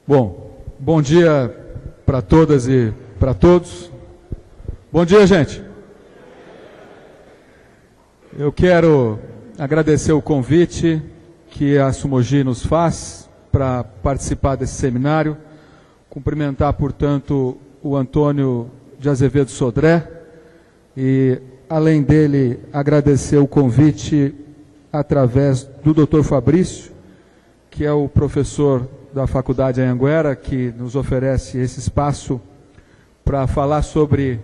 Bom dia para todas e para todos. Bom dia, gente. Eu quero agradecer o convite que a Sumogy nos faz para participar desse seminário. Cumprimentar, portanto, o Antônio de Azevedo Sodré e, além dele, agradecer o convite através do Dr. Fabrício, que é o professor da Faculdade Anhanguera, que nos oferece esse espaço para falar sobre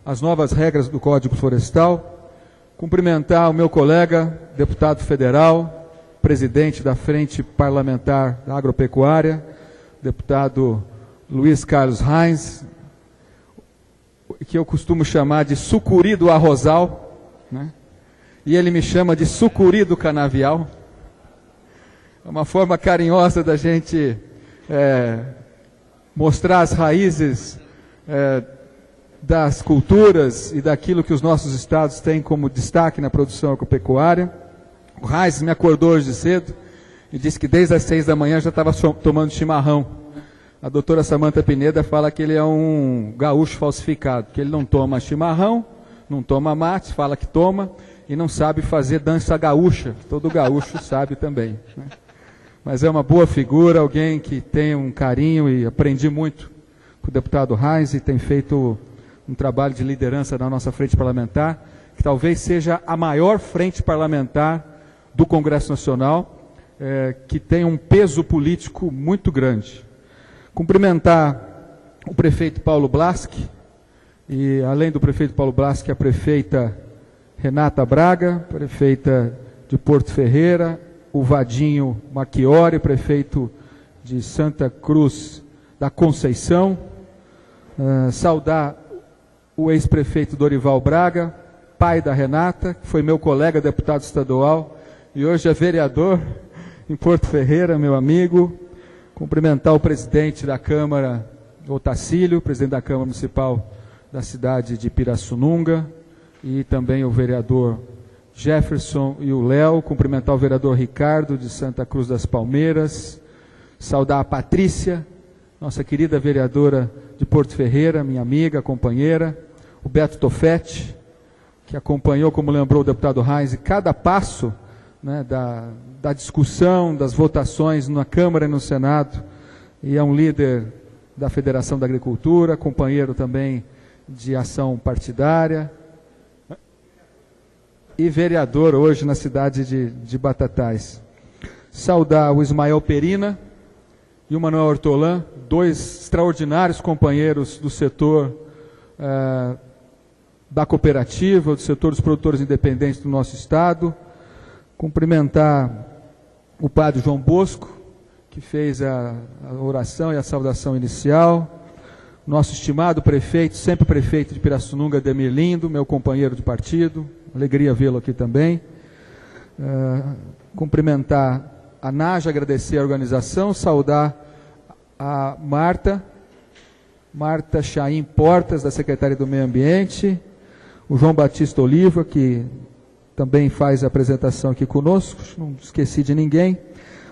as novas regras do Código Florestal. Cumprimentar o meu colega, deputado federal, presidente da Frente Parlamentar da Agropecuária, deputado Luiz Carlos Reins, que eu costumo chamar de sucuri do arrozal, né? E ele me chama de sucuri do canavial. É uma forma carinhosa da gente mostrar as raízes das culturas e daquilo que os nossos estados têm como destaque na produção agropecuária. O Reis me acordou hoje cedo e disse que desde as 6 da manhã já estava tomando chimarrão. A doutora Samanta Pineda fala que ele é um gaúcho falsificado, que ele não toma chimarrão, não toma mate, fala que toma e não sabe fazer dança gaúcha. Todo gaúcho sabe também, né? Mas é uma boa figura, alguém que tem um carinho, e aprendi muito com o deputado Reis e tem feito um trabalho de liderança na nossa frente parlamentar, que talvez seja a maior frente parlamentar do Congresso Nacional, que tem um peso político muito grande. Cumprimentar o prefeito Paulo Blaschi, e além do prefeito Paulo Blaschi, a prefeita Renata Braga, prefeita de Porto Ferreira, o Vadinho Marchiori, prefeito de Santa Cruz da Conceição, saudar o ex-prefeito Dorival Braga, pai da Renata, que foi meu colega deputado estadual e hoje é vereador em Porto Ferreira, meu amigo. Cumprimentar o presidente da Câmara, Otacílio, presidente da Câmara Municipal da cidade de Pirassununga, e também o vereador Jefferson e o Léo. Cumprimentar o vereador Ricardo, de Santa Cruz das Palmeiras. Saudar a Patrícia, nossa querida vereadora de Porto Ferreira, minha amiga, companheira. O Beto Tofetti, que acompanhou, como lembrou o deputado Reis, cada passo, né, da discussão, das votações na Câmara e no Senado, e é um líder da Federação da Agricultura, companheiro também de ação partidária, e vereador hoje na cidade de Batatais. Saudar o Ismael Perina e o Manuel Hortolã, dois extraordinários companheiros do setor da cooperativa, do setor dos produtores independentes do nosso estado. Cumprimentar o padre João Bosco, que fez a oração e a saudação inicial. Nosso estimado prefeito, sempre prefeito de Pirassununga, Ademir Lindo, meu companheiro de partido, alegria vê-lo aqui também. Cumprimentar a Naja, agradecer a organização, saudar a Marta Chaim Portas, da Secretaria do Meio Ambiente, o João Batista Oliva, que também faz a apresentação aqui conosco, não esqueci de ninguém.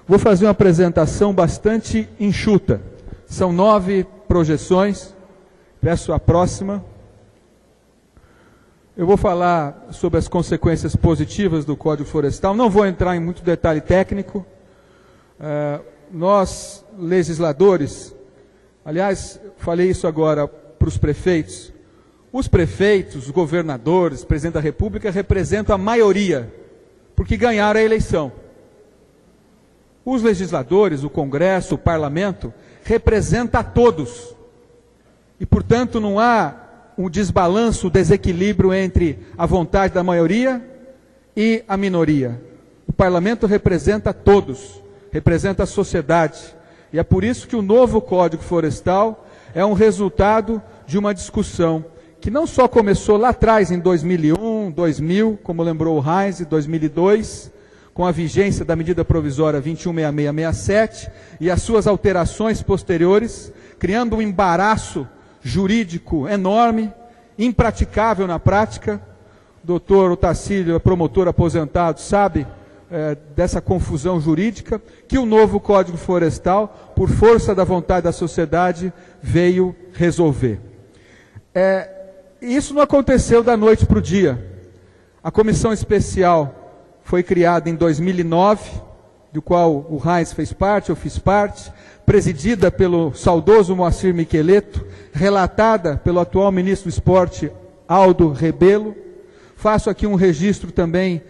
Vou fazer uma apresentação bastante enxuta, são 9 projeções, peço a próxima. Eu vou falar sobre as consequências positivas do Código Florestal, não vou entrar em muito detalhe técnico. Nós, legisladores, aliás, falei isso agora para os prefeitos, os prefeitos, os governadores, o presidente da República representam a maioria, porque ganharam a eleição. Os legisladores, o Congresso, o Parlamento, representam a todos. E, portanto, não há um desbalanço, um desequilíbrio entre a vontade da maioria e a minoria. O Parlamento representa a todos, representa a sociedade. E é por isso que o novo Código Florestal é um resultado de uma discussão que não só começou lá atrás, em 2001, 2000, como lembrou o Reis, em 2002, com a vigência da medida provisória 216667 e as suas alterações posteriores, criando um embaraço jurídico enorme, impraticável na prática. O doutor Otacílio, promotor aposentado, sabe dessa confusão jurídica, que o novo Código Florestal, por força da vontade da sociedade, veio resolver. Isso não aconteceu da noite para o dia. A comissão especial foi criada em 2009, do qual o Heinz fez parte, eu fiz parte, presidida pelo saudoso Moacir Miqueleto, relatada pelo atual ministro do Esporte, Aldo Rebelo. Faço aqui um registro também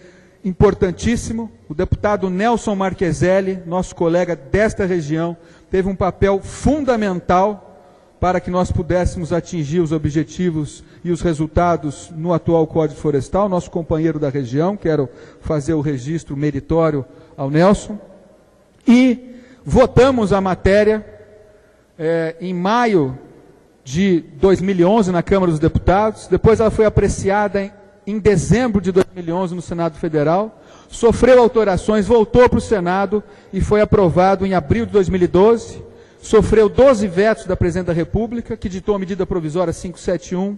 importantíssimo. O deputado Nelson Marcheselli, nosso colega desta região, teve um papel fundamental para que nós pudéssemos atingir os objetivos e os resultados no atual Código Florestal, nosso companheiro da região. Quero fazer o registro meritório ao Nelson. E votamos a matéria em maio de 2011 na Câmara dos Deputados. Depois ela foi apreciada em dezembro de 2011 no Senado Federal, sofreu alterações, voltou para o Senado e foi aprovado em abril de 2012, sofreu 12 vetos da Presidente da República, que ditou a medida provisória 571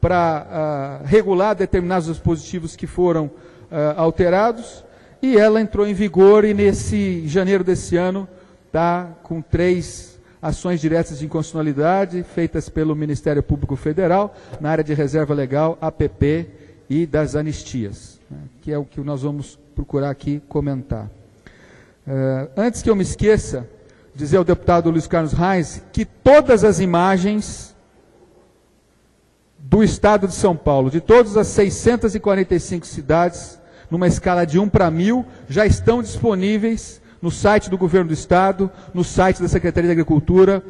para regular determinados dispositivos que foram alterados, e ela entrou em vigor e nesse janeiro desse ano está com 3 ações diretas de inconstitucionalidade feitas pelo Ministério Público Federal na área de reserva legal, APP e das anistias, né, que é o que nós vamos procurar aqui comentar. Antes que eu me esqueça, dizer ao deputado Luiz Carlos Reis que todas as imagens do Estado de São Paulo, de todas as 645 cidades, numa escala de 1 para 1000, já estão disponíveis no site do Governo do Estado, no site da Secretaria de Agricultura,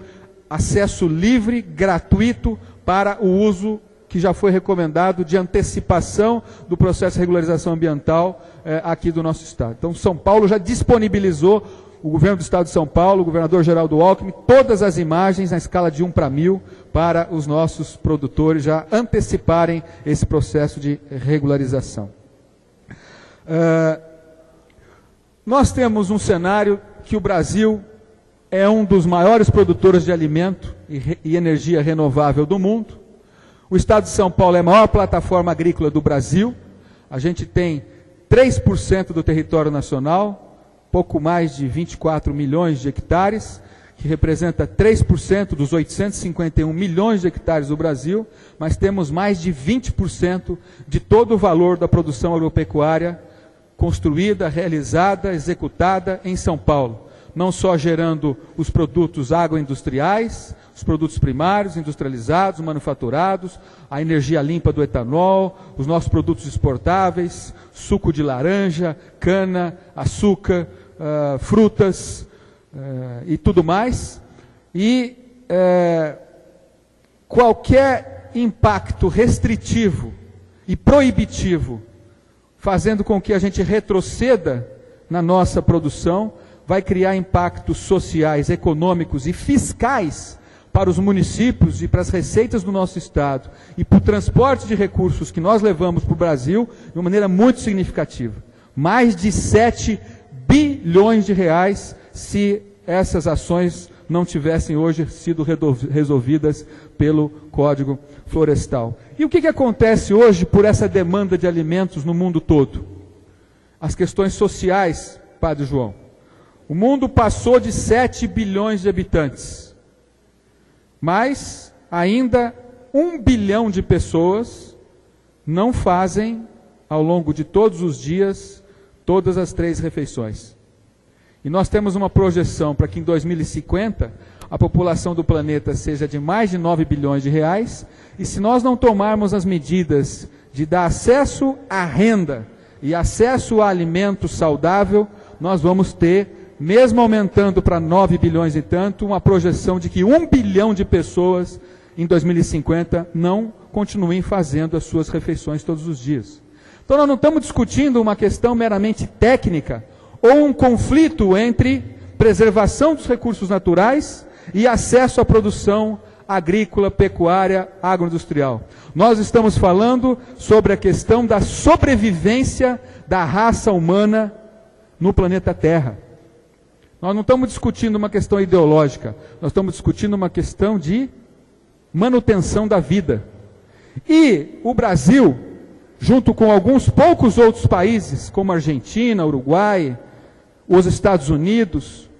acesso livre, gratuito, para o uso que já foi recomendado de antecipação do processo de regularização ambiental aqui do nosso Estado. Então, São Paulo já disponibilizou, o Governo do Estado de São Paulo, o governador Geraldo Alckmin, todas as imagens na escala de 1 para 1000, para os nossos produtores já anteciparem esse processo de regularização. Nós temos um cenário que o Brasil é um dos maiores produtores de alimento e energia renovável do mundo. O Estado de São Paulo é a maior plataforma agrícola do Brasil. A gente tem 3% do território nacional, pouco mais de 24 milhões de hectares, que representa 3% dos 851 milhões de hectares do Brasil, mas temos mais de 20% de todo o valor da produção agropecuária construída, realizada, executada em São Paulo. Não só gerando os produtos agroindustriais, os produtos primários, industrializados, manufaturados, a energia limpa do etanol, os nossos produtos exportáveis, suco de laranja, cana, açúcar, frutas e tudo mais. E qualquer impacto restritivo e proibitivo, fazendo com que a gente retroceda na nossa produção, vai criar impactos sociais, econômicos e fiscais para os municípios e para as receitas do nosso Estado e para o transporte de recursos que nós levamos para o Brasil de uma maneira muito significativa. Mais de 7 bilhões de reais se essas ações não tivessem hoje sido resolvidas pelo Código Florestal. E o que acontece hoje por essa demanda de alimentos no mundo todo? As questões sociais, Padre João. O mundo passou de 7 bilhões de habitantes, mas ainda 1 bilhão de pessoas não fazem, ao longo de todos os dias, todas as 3 refeições. E nós temos uma projeção para que em 2050 a população do planeta seja de mais de 9 bilhões de reais, e se nós não tomarmos as medidas de dar acesso à renda e acesso a alimento saudável, nós vamos ter, mesmo aumentando para 9 bilhões e tanto, uma projeção de que 1 bilhão de pessoas em 2050 não continuem fazendo as suas refeições todos os dias. Então nós não estamos discutindo uma questão meramente técnica ou um conflito entre preservação dos recursos naturais e acesso à produção agrícola, pecuária, agroindustrial. Nós estamos falando sobre a questão da sobrevivência da raça humana no planeta Terra. Nós não estamos discutindo uma questão ideológica, nós estamos discutindo uma questão de manutenção da vida. E o Brasil junto com alguns poucos outros países, como Argentina, Uruguai, os Estados Unidos,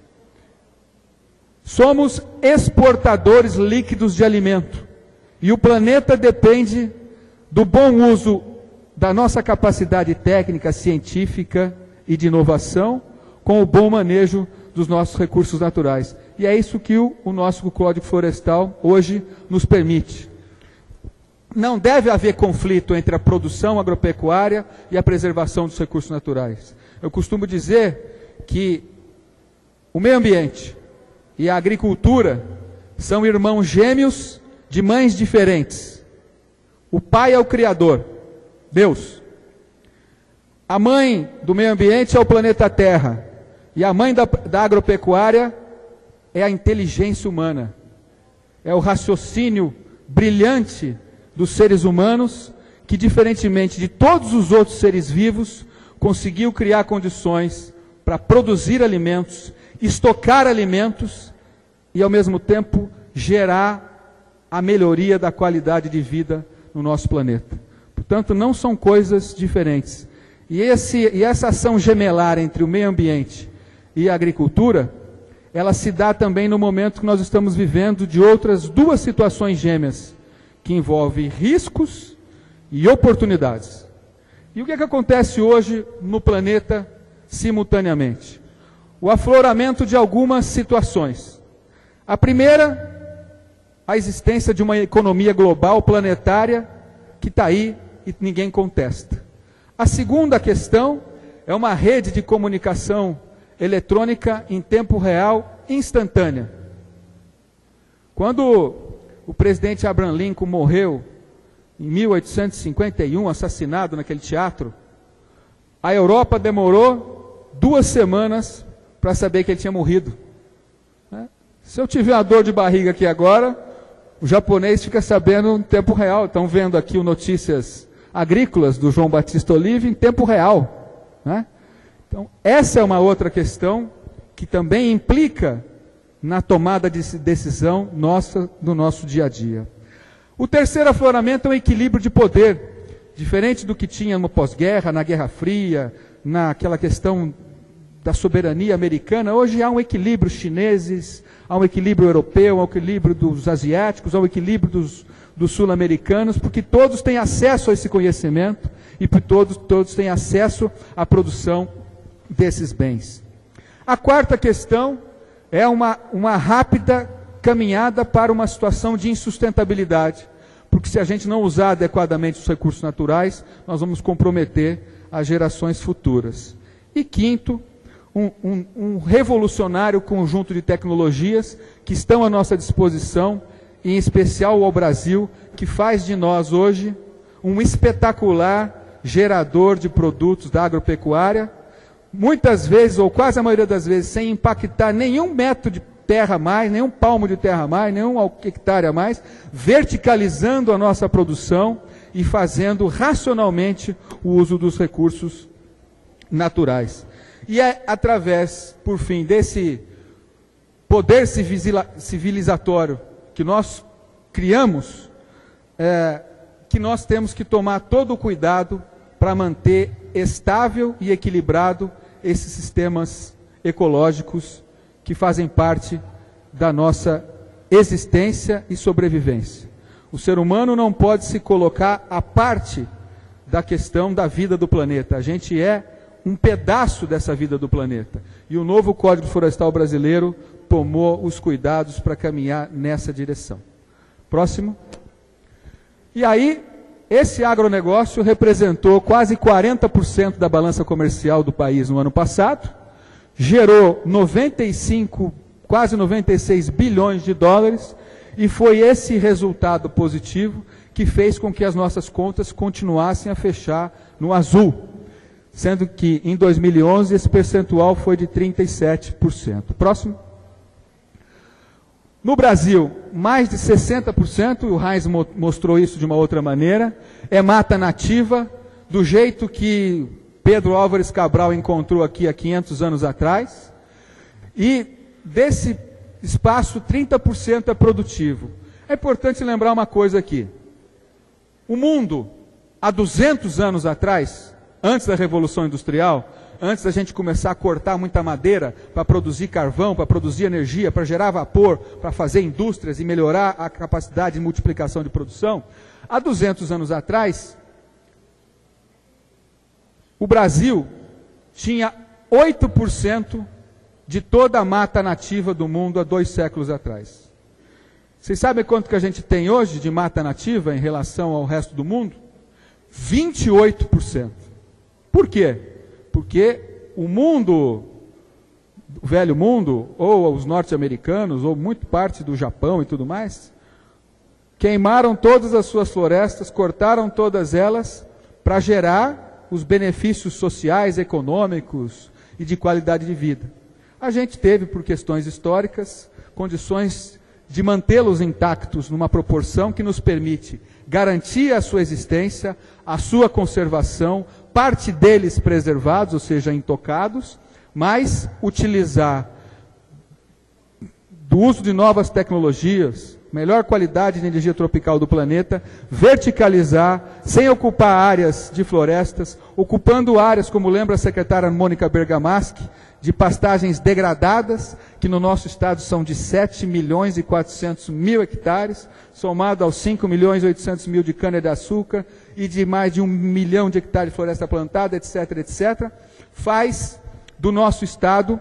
somos exportadores líquidos de alimento. E o planeta depende do bom uso da nossa capacidade técnica, científica e de inovação, com o bom manejo dos nossos recursos naturais. E é isso que o nosso Código Florestal hoje nos permite. Não deve haver conflito entre a produção agropecuária e a preservação dos recursos naturais. Eu costumo dizer que o meio ambiente e a agricultura são irmãos gêmeos de mães diferentes. O pai é o Criador, Deus. A mãe do meio ambiente é o planeta Terra. E a mãe da agropecuária é a inteligência humana. É o raciocínio brilhante dos seres humanos que, diferentemente de todos os outros seres vivos, conseguiu criar condições para produzir alimentos, estocar alimentos e, ao mesmo tempo, gerar a melhoria da qualidade de vida no nosso planeta. Portanto, não são coisas diferentes. E essa ação gemelar entre o meio ambiente e a agricultura, ela se dá também no momento que nós estamos vivendo de outras duas situações gêmeas, que envolvem riscos e oportunidades. E o que é que acontece hoje no planeta simultaneamente? O afloramento de algumas situações. A primeira, a existência de uma economia global planetária que está aí e ninguém contesta. A segunda questão é uma rede de comunicação eletrônica em tempo real, instantânea. Quando o presidente Abraham Lincoln morreu em 1851, assassinado naquele teatro, a Europa demorou 2 semanas para saber que ele tinha morrido. Se eu tiver uma dor de barriga aqui agora, o japonês fica sabendo em tempo real. Estão vendo aqui o Notícias Agrícolas do João Batista Olive em tempo real. Então, essa é uma outra questão que também implica na tomada de decisão nossa, do nosso dia a dia. O terceiro afloramento é o equilíbrio de poder, diferente do que tinha no pós-guerra, na Guerra Fria, naquela questão da soberania americana. Hoje há um equilíbrio chineses, há um equilíbrio europeu, há um equilíbrio dos asiáticos, há um equilíbrio dos sul-americanos, porque todos têm acesso a esse conhecimento e todos têm acesso à produção desses bens. A quarta questão é uma rápida caminhada para uma situação de insustentabilidade, porque se a gente não usar adequadamente os recursos naturais, nós vamos comprometer as gerações futuras. E quinto, um revolucionário conjunto de tecnologias que estão à nossa disposição, em especial ao Brasil, que faz de nós hoje um espetacular gerador de produtos da agropecuária, muitas vezes, ou quase a maioria das vezes, sem impactar nenhum metro de terra a mais, nenhum palmo de terra a mais, nenhum hectare a mais, verticalizando a nossa produção e fazendo racionalmente o uso dos recursos naturais. E é através, por fim, desse poder civilizatório que nós criamos, que nós temos que tomar todo o cuidado para manter estável e equilibrado esses sistemas ecológicos que fazem parte da nossa existência e sobrevivência. O ser humano não pode se colocar à parte da questão da vida do planeta. A gente é um pedaço dessa vida do planeta. E o novo Código Florestal Brasileiro tomou os cuidados para caminhar nessa direção. Próximo. E aí, esse agronegócio representou quase 40% da balança comercial do país no ano passado, gerou quase 96 bilhões de dólares, e foi esse resultado positivo que fez com que as nossas contas continuassem a fechar no azul, sendo que em 2011 esse percentual foi de 37%. Próximo. No Brasil, mais de 60%, o Heinz mostrou isso de uma outra maneira, é mata nativa, do jeito que Pedro Álvares Cabral encontrou aqui há 500 anos atrás, e desse espaço 30% é produtivo. É importante lembrar uma coisa aqui. O mundo há 200 anos atrás, antes da Revolução Industrial, antes da gente começar a cortar muita madeira para produzir carvão, para produzir energia, para gerar vapor, para fazer indústrias e melhorar a capacidade de multiplicação de produção, há 200 anos atrás, o Brasil tinha 8% de toda a mata nativa do mundo há 2 séculos atrás. Vocês sabem quanto que a gente tem hoje de mata nativa em relação ao resto do mundo? 28%. Por quê? Porque o mundo, o velho mundo, ou os norte-americanos, ou muito parte do Japão e tudo mais, queimaram todas as suas florestas, cortaram todas elas para gerar os benefícios sociais, econômicos e de qualidade de vida. A gente teve, por questões históricas, condições de mantê-los intactos numa proporção que nos permite garantir a sua existência, a sua conservação, parte deles preservados, ou seja, intocados, mas utilizar do uso de novas tecnologias, melhor qualidade de energia tropical do planeta, verticalizar, sem ocupar áreas de florestas, ocupando áreas, como lembra a secretária Mônica Bergamaschi, de pastagens degradadas, que no nosso estado são de 7 milhões e 400 mil hectares, somado aos 5 milhões e 800 mil de cana-de-açúcar e de mais de 1 milhão de hectares de floresta plantada, etc., etc., faz do nosso estado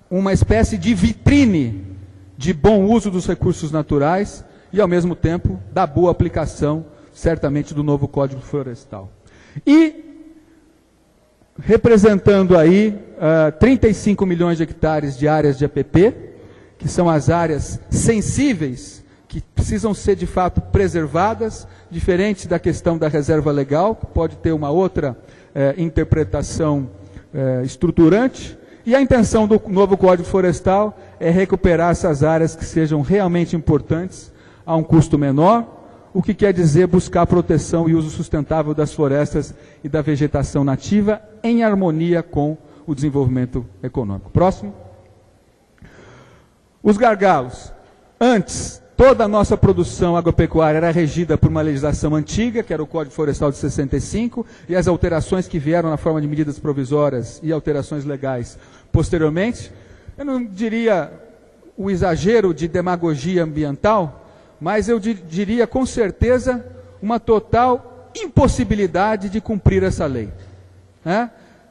uma espécie de vitrine de bom uso dos recursos naturais e, ao mesmo tempo, da boa aplicação, certamente, do novo Código Florestal. E, representando aí 35 milhões de hectares de áreas de APP, que são as áreas sensíveis, que precisam ser, de fato, preservadas, diferente da questão da reserva legal, que pode ter uma outra interpretação estruturante. E a intenção do novo Código Florestal é recuperar essas áreas que sejam realmente importantes a um custo menor, o que quer dizer buscar proteção e uso sustentável das florestas e da vegetação nativa em harmonia com o desenvolvimento econômico. Próximo. Os gargalos. Antes, toda a nossa produção agropecuária era regida por uma legislação antiga, que era o Código Florestal de 65, e as alterações que vieram na forma de medidas provisórias e alterações legais posteriormente. Eu não diria o exagero de demagogia ambiental, mas eu diria com certeza uma total impossibilidade de cumprir essa lei.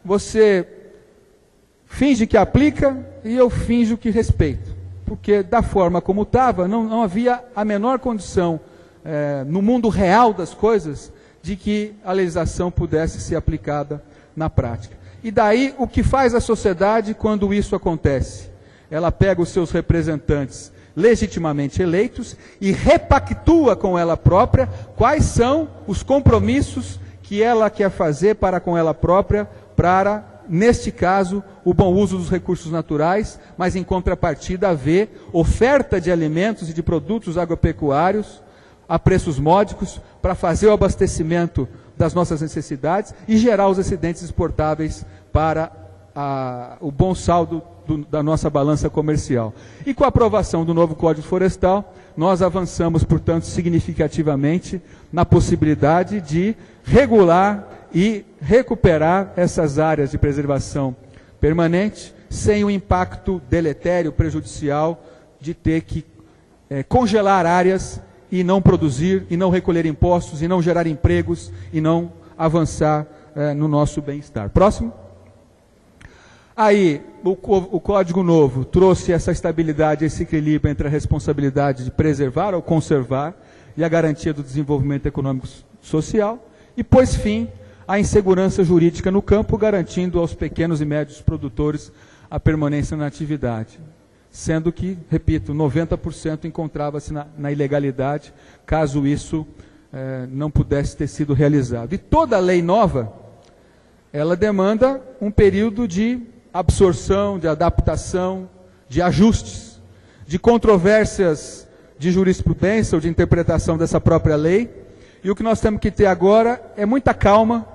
Você finge que aplica e eu finjo que respeito. Porque da forma como estava, não havia a menor condição, no mundo real das coisas, de que a legislação pudesse ser aplicada na prática. E daí, o que faz a sociedade quando isso acontece? Ela pega os seus representantes legitimamente eleitos e repactua com ela própria quais são os compromissos que ela quer fazer para com ela própria, para, neste caso, o bom uso dos recursos naturais, mas em contrapartida haver oferta de alimentos e de produtos agropecuários a preços módicos para fazer o abastecimento das nossas necessidades e gerar os excedentes exportáveis para o bom saldo da nossa balança comercial. E com a aprovação do novo Código Florestal, nós avançamos, portanto, significativamente na possibilidade de regular e recuperar essas áreas de preservação permanente, sem o impacto deletério, prejudicial, de ter que congelar áreas e não produzir, e não recolher impostos, e não gerar empregos, e não avançar no nosso bem-estar. Próximo. Aí, o Código Novo trouxe essa estabilidade, esse equilíbrio entre a responsabilidade de preservar ou conservar e a garantia do desenvolvimento econômico social, e pôs fim à insegurança jurídica no campo, garantindo aos pequenos e médios produtores a permanência na atividade. Sendo que, repito, 90% encontrava-se na ilegalidade, caso isso não pudesse ter sido realizado. E toda lei nova, ela demanda um período de absorção, de adaptação, de ajustes, de controvérsias de jurisprudência ou de interpretação dessa própria lei. E o que nós temos que ter agora é muita calma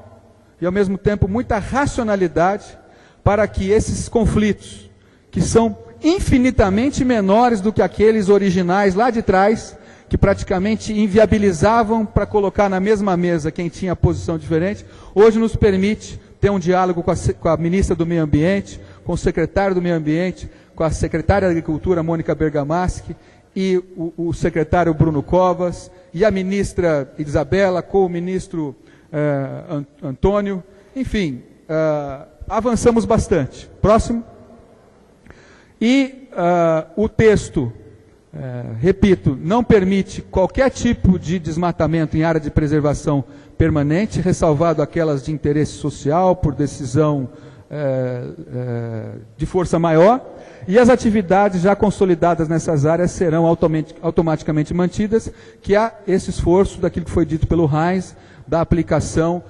e, ao mesmo tempo, muita racionalidade para que esses conflitos, que são infinitamente menores do que aqueles originais lá de trás, que praticamente inviabilizavam para colocar na mesma mesa quem tinha posição diferente, hoje nos permite ter um diálogo com a ministra do Meio Ambiente, com o secretário do Meio Ambiente, com a secretária da Agricultura, Mônica Bergamaschi, e o secretário Bruno Covas, e a ministra Isabela, com o ministro Antônio. Enfim, avançamos bastante. Próximo. E o texto, repito, não permite qualquer tipo de desmatamento em área de preservação permanente, ressalvado aquelas de interesse social, por decisão de força maior, e as atividades já consolidadas nessas áreas serão automaticamente mantidas, que há esse esforço daquilo que foi dito pelo Heinz, da aplicação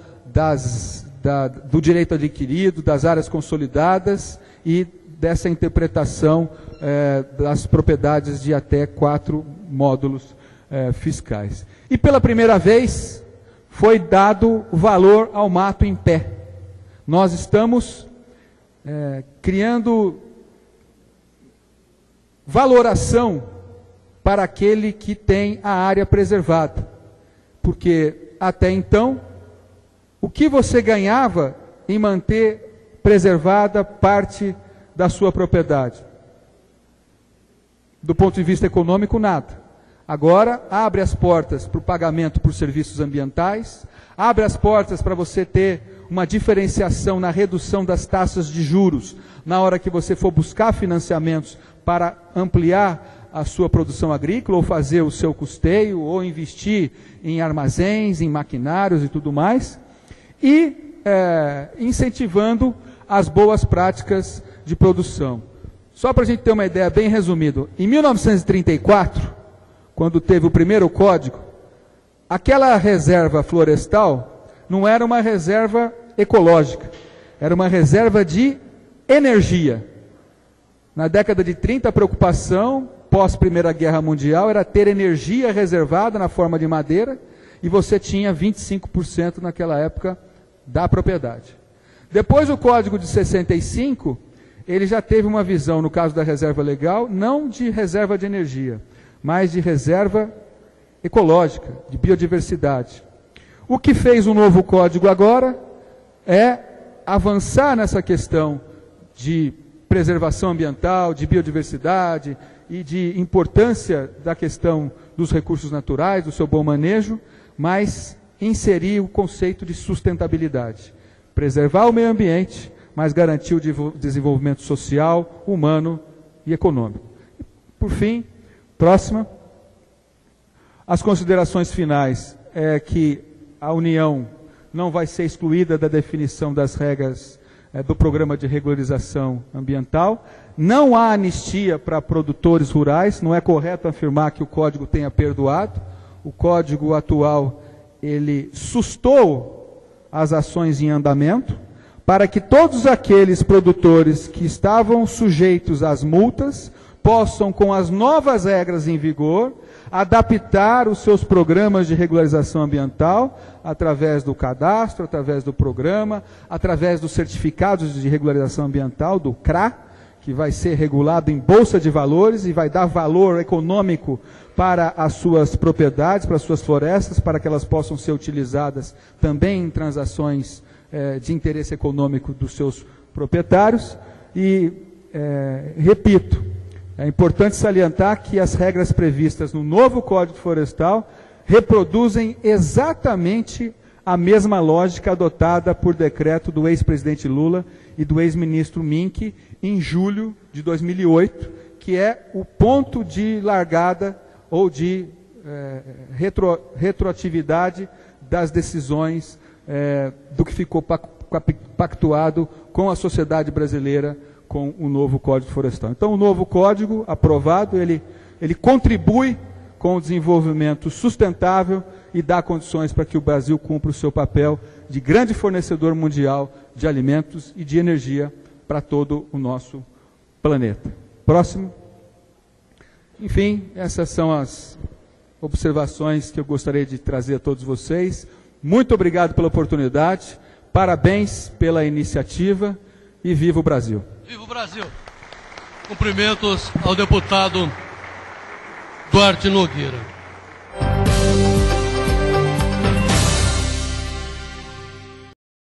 do direito adquirido, das áreas consolidadas e dessa interpretação das propriedades de até 4 módulos fiscais. E pela primeira vez foi dado valor ao mato em pé. Nós estamos criando valoração para aquele que tem a área preservada. Porque até então, o que você ganhava em manter preservada parte da sua propriedade? Do ponto de vista econômico, nada. Agora, abre as portas para o pagamento por serviços ambientais, abre as portas para você ter uma diferenciação na redução das taxas de juros, na hora que você for buscar financiamentos para ampliar a sua produção agrícola, ou fazer o seu custeio, ou investir em armazéns, em maquinários e tudo mais, e incentivando as boas práticas de produção. Só para a gente ter uma ideia bem resumida, em 1934, quando teve o primeiro código, aquela reserva florestal não era uma reserva ecológica, era uma reserva de energia. Na década de 30, a preocupação, pós-Primeira Guerra Mundial, era ter energia reservada na forma de madeira, e você tinha 25% naquela época da propriedade. Depois o Código de 65, ele já teve uma visão, no caso da reserva legal, não de reserva de energia, mas de reserva ecológica, de biodiversidade. O que fez o novo código agora é avançar nessa questão de preservação ambiental, de biodiversidade e de importância da questão dos recursos naturais, do seu bom manejo, mas inserir o conceito de sustentabilidade. Preservar o meio ambiente, mas garantir o desenvolvimento social, humano e econômico. Por fim, próxima. As considerações finais é que a União não vai ser excluída da definição das regras do Programa de Regularização Ambiental. Não há anistia para produtores rurais, não é correto afirmar que o Código tenha perdoado. O Código atual, ele sustou as ações em andamento, para que todos aqueles produtores que estavam sujeitos às multas possam, com as novas regras em vigor, adaptar os seus programas de regularização ambiental, através do cadastro, através do programa, através dos certificados de regularização ambiental, do CRA, que vai ser regulado em bolsa de valores e vai dar valor econômico para as suas propriedades, para as suas florestas, para que elas possam ser utilizadas também em transações de interesse econômico dos seus proprietários. E, repito, é importante salientar que as regras previstas no novo Código Florestal reproduzem exatamente a mesma lógica adotada por decreto do ex-presidente Lula e do ex-ministro Minc em julho de 2008, que é o ponto de largada ou de retroatividade das decisões do que ficou pactuado com a sociedade brasileira com o novo Código Florestal. Então, o novo Código aprovado, ele contribui com o desenvolvimento sustentável e dá condições para que o Brasil cumpra o seu papel de grande fornecedor mundial de alimentos e de energia para todo o nosso planeta. Próximo. Enfim, essas são as observações que eu gostaria de trazer a todos vocês. Muito obrigado pela oportunidade, parabéns pela iniciativa e viva o Brasil! Viva o Brasil! Cumprimentos ao deputado Duarte Nogueira.